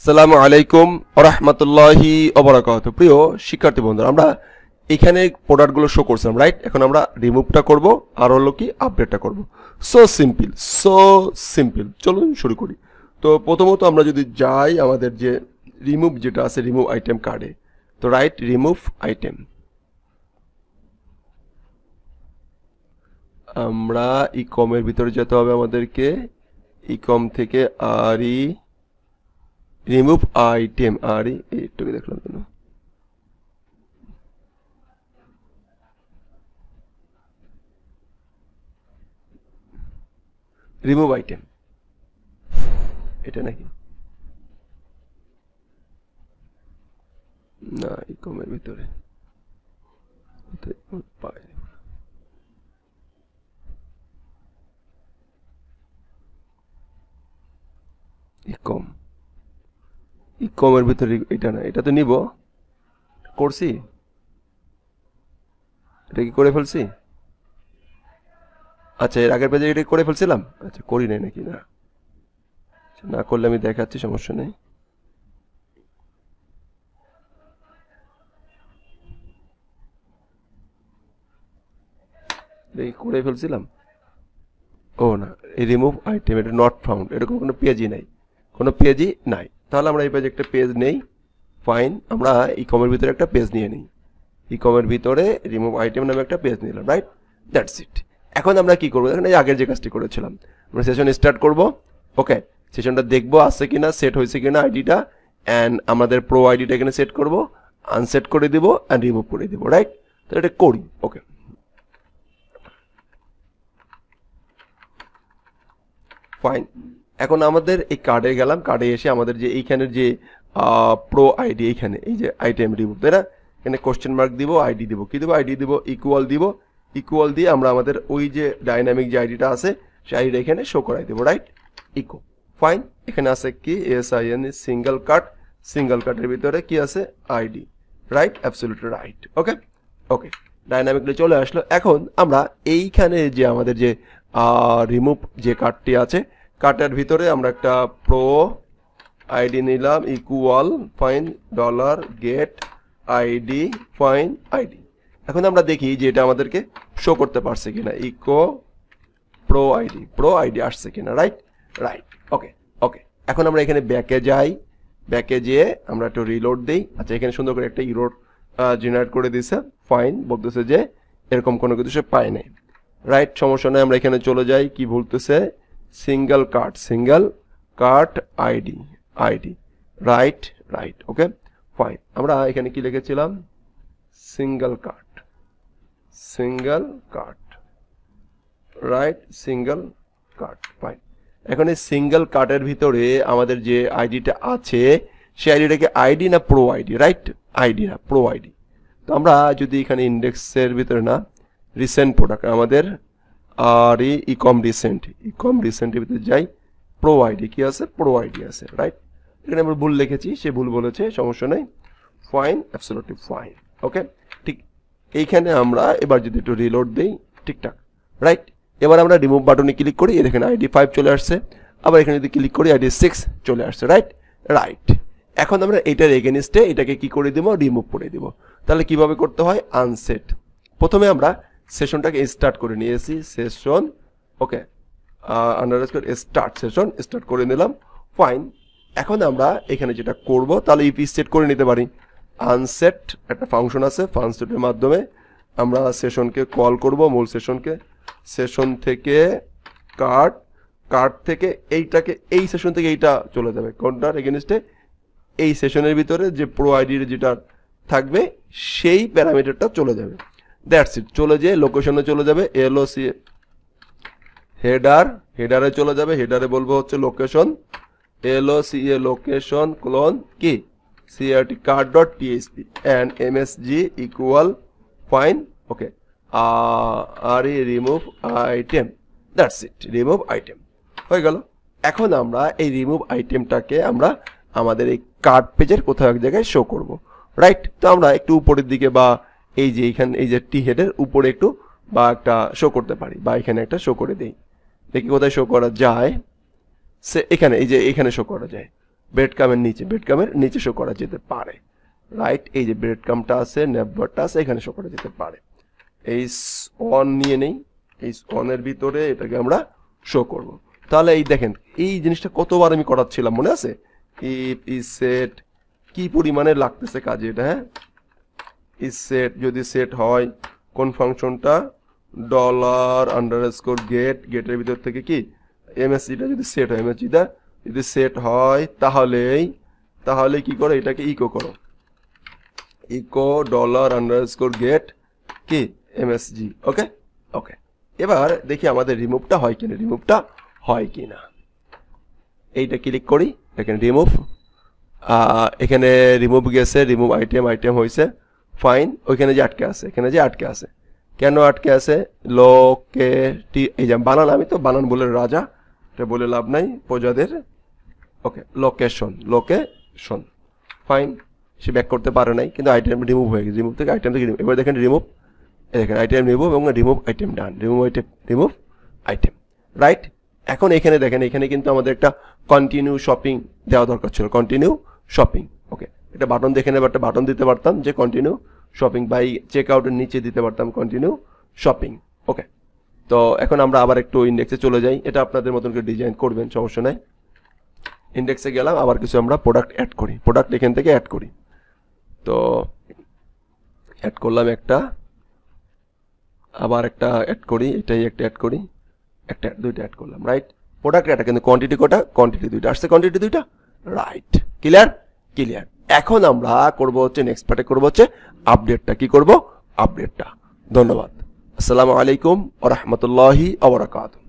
আসসালামু আলাইকুম ওয়া রাহমাতুল্লাহি ওয়া বারাকাতুহু। প্রিয় শিক্ষার্থী বন্ধুরা, আমরা এখানে প্রোডাক্টগুলো শো করছিলাম, রাইট? এখন আমরা রিমুভটা করব আর হলো কি আপডেটটা করব। So simple. চলুন শুরু করি। তো প্রথমত আমরা যদি যাই আমাদের যে রিমুভ যেটা আছে রিমুভ আইটেম কার্ডে, তো রাইট রিমুভ আইটেম, আমরা ইকমের ভিতরে যেতে হবে আমাদেরকে। ইকম থেকে আরই রিমুভ আইটেম আরই এইটুকু দেখলাম কেন, রিমুভ আইটেম এটা নাকি না, ইকমের ভিতরে ইকমের ভিতরে এটা না, এটা তো নিব করছি, এটা কি করে ফেলছি? আচ্ছা, এর আগের পেজে এটা করে ফেলছিলাম। আচ্ছা, করি নাই নাকি? না, না করলে আমি দেখাচ্ছি, সমস্যা নেই। দেখি করে ফেলছিলাম। ও না, এই রিমুভ আইটেম এটা নট ফাউন্ড, এরকম কোনো পেজই নাই, কোনো পেজই নাই। তাহলে আমরা এই পেজে একটা পেজ নেই। ফাইন, আমরা ইকমের ভিতরে একটা পেজ নিয়ে নিই। ইকমের ভিতরে রিমুভ আইটেম নামে একটা পেজ নিলাম, রাইট? That's it. এখন আমরা কি করবো? দেখেন এই আগের যে কাজটি করেছিলাম, আমরা সেশন স্টার্ট করব। ওকে, সেশনটা দেখবো আছে কিনা, সেট হয়েছে কিনা আইডিটা, অ্যান্ড আমাদের প্রো আইডিটা এখানে সেট করব, আনসেট করে দিব অ্যান্ড রিমুভ করে দিব, রাইট? তো এটা করি। ওকে, ফাইন। এখন আমাদের এই কার্ডে গেলাম, কার্ডে এসে আমাদের যে এইখানের যে প্রো আইডি, এইখানে এই যে আইটেম রিমুভ, তাই না? এখানে কোশ্চেন মার্ক দিব, আইডি দিব, কি দেবো? আইডি দিব, ইকুয়াল দিব, ইকুয়াল দিয়ে আমরা আমাদের ওই যে ডাইনামিক যে আইডিটা আছে সেই আইডিটা এখানে শো করাই দেবো, রাইট? Eco, fine. এখানে আছে কি SIN সিঙ্গেল কার্ড, সিঙ্গেল কার্ডের ভিতরে কি আছে? ID, right? Absolutely right. Okay okay, dynamically চলে আসলো। এখন আমরা এইখানে যে আমাদের যে রিমুভ যে কার্ডটি আছে, কার্ডের ভিতরে আমরা একটা প্রো আইডি নিলাম, equal fine dollar get ID fine ID. এখন আমরা দেখি যে এটা আমাদেরকে শো করতে পারছে কিনা, ইকো প্রো আইডি আসছে কিনা, রাইট? রাইট। ওকে ওকে, এখন আমরা এখানে ব্যাকে যাই, ব্যাকে যেয়ে আমরা একটু রিলোড দিই। আচ্ছা, এখানে সুন্দর করে একটা ইরোড জেনারেট করে দিছে। ফাইন, বলতেছে যে এরকম কোনো কিছু সে পায় নাই, রাইট? সমস্যা নেই, আমরা এখানে চলে যাই। কি বলতেছে? Single card ID, right? Okay, fine. আমরা এখানে কি লিখেছিলাম? Single card, right? Single card, fine. এখন এই সিঙ্গেল কার্ডের ভিতরে আমাদের যে আইডিটা আছে সেই আইডিটাকে আইডি না প্রো আইডি, রাইট? আইডি না প্রো আইডি। তো আমরা যদি এখানে ইন্ডেক্সের ভিতরে না, রিসেন্ট প্রোডাক্ট আমাদের আর ইকম রিসেন্টের ভিতরে যাই, প্রো আইডি কি আছে? প্রো আইডি আছে, রাইট? এখানে আমরা ভুল লিখেছি, সে ভুল বলেছে, সমস্যা নেই। Fine, absolutely fine. ওকে, ঠিক এইখানে আমরা এবার যদি একটু রিলোড দিই, ঠিকঠাক, রাইট? এবার আমরা রিমুভ বাটনে ক্লিক করি, এখানে আইডি 5 চলে আসছে। আবার এখানে যদি ক্লিক করি আইডি 6 চলে আসছে, রাইট? এখন আমরা এটার এগেনস্টে এটাকে কি করে দিব? রিমুভ করে দিব। তাহলে কিভাবে করতে হয়? আনসেট। প্রথমে আমরা সেশনটাকে স্টার্ট করে নিয়েছি, সেশন, ওকে, আন্ডারস্কোর স্টার্ট, সেশন স্টার্ট করে নিলাম। ফাইন, এখন আমরা এখানে যেটা করব, তাহলে ইপি সেট করে নিতে পারি। আনসেট একটা ফাংশন আছে, ফাংশনের মাধ্যমে আমরা সেশনকে কল করব, মূল সেশনকে। সেশন থেকে কার্ড থেকে এইটাকে, এই সেশন থেকে এইটা চলে যাবে কোনটার এগেনস্টে? এই সেশনের ভিতরে যে প্রো আইডির যেটা থাকবে সেই প্যারামিটারটা চলে যাবে। That's it. চলে যেয়ে লোকেশনে চলে যাবে, LOC হেডারে চলে যাবে। হেডারে বলবো হচ্ছে লোকেশন, LOCA লোকেশন ক্লোন কি CRT card.php and MSG equal fine. Okay, আর remove item, that's it, remove item হয়ে গেল। এখন আমরা এই রিমুভ আইটেমটাকে আমরা আমাদের এই কার্ড পেজের কোথাও এক জায়গায় শো করব, রাইট? তো আমরা একটু উপরের দিকে বা এই যে এইখানে এই যে টি হেডের উপরে একটু বা একটা শো করতে পারি, বা এখানে একটা শো করে দেই। দেখি কোথায় শো করা যায়। সে এখানে, এই যে এখানে শো করা যায়। ব্রেড কামের নিচে শো করা যেতে পারে, রাইট? এই যে ব্রেড কামটা আছে, নেভারটা আছে, এখানে শো করা যেতে পারে। এই অন নিয়ে নেই, এই অনের ভিতরে এটাকে আমরা শো করব। তাহলে এই দেখেন এই জিনিসটা কতবার আমি করাচ্ছিলাম, মনে আছে? ইফ ইজ সেট, কি পরিমাণে লাগতেছে কাজে এটা, হ্যাঁ? ইজ সেট যদি সেট হয় কোন ফাংশনটা, $_ গেটের ভিতর থেকে কি এমএসজিটা যদি সেট হয়, এমএসজিটা যদি সেট হয় তাহলে কি করো, এটাকে ইকো করো, ইকো $_ কি এমএসজি। ওকে ওকে, এবার দেখি আমাদের রিমুভটা হয় কিনা। এইটা ক্লিক করি, দেখেন রিমুভ, এখানে রিমুভ গেছে, রিমুভ আইটেম হয়েছে, ফাইন। ওইখানে যে আটকে আছে, কেন আটকে আছে? এই যে বানান, আমি তো বানান বলে রাজা, এটা বলে লাভ নাই প্রজাদের। ওকে, লোকেশন, ফাইন। সে ব্যাক করতে পারে নাই, কিন্তু আইটেম রিমুভ হয়ে গেছে, রিমুভ থেকে আইটেম থেকে রিমুভ। এবার দেখেন রিমুভ, দেখেন আইটেম রিমুভ এবং রিমুভ আইটেম ডান, রিমুভ আইটেম, রাইট? এখন এখানে দেখেন, এখানে কিন্তু আমাদের একটা কন্টিনিউ শপিং দেওয়া দরকার ছিল, কন্টিনিউ শপিং। ওকে, এটা বাটন দেখে নেব, একটা বাটন দিতে পারতাম যে কন্টিনিউ শপিং, বাই চেক আউটের নিচে দিতে পারতাম কন্টিনিউ শপিং। ওকে, তো এখন আমরা আবার একটু ইন্ডেক্সে চলে যাই, এটা আপনাদের মতন করে ডিজাইন করবেন, সমস্যা নাই। ইন্ডেক্সে গেলাম, আবার কিছু আমরা প্রোডাক্ট অ্যাড করি, প্রোডাক্ট এখান থেকে অ্যাড করি। তো অ্যাড করলাম একটা, আবার একটা অ্যাড করি, এটাই একটা অ্যাড করি, দুইটা অ্যাড করলাম, রাইট? প্রোডাক্ট একটা, কিন্তু কোয়ান্টিটি কটা? কোয়ান্টিটি দুইটা আসছে, কোয়ান্টিটি দুইটা, রাইট? ক্লিয়ার। এখন আমরা করব হচ্ছে নেক্সট পার্টে করব হচ্ছে আপডেটটা। কি করব? আপডেটটা। ধন্যবাদ। আসসালামু আলাইকুম ওয়া রাহমাতুল্লাহি ওয়া বারাকাতুহু।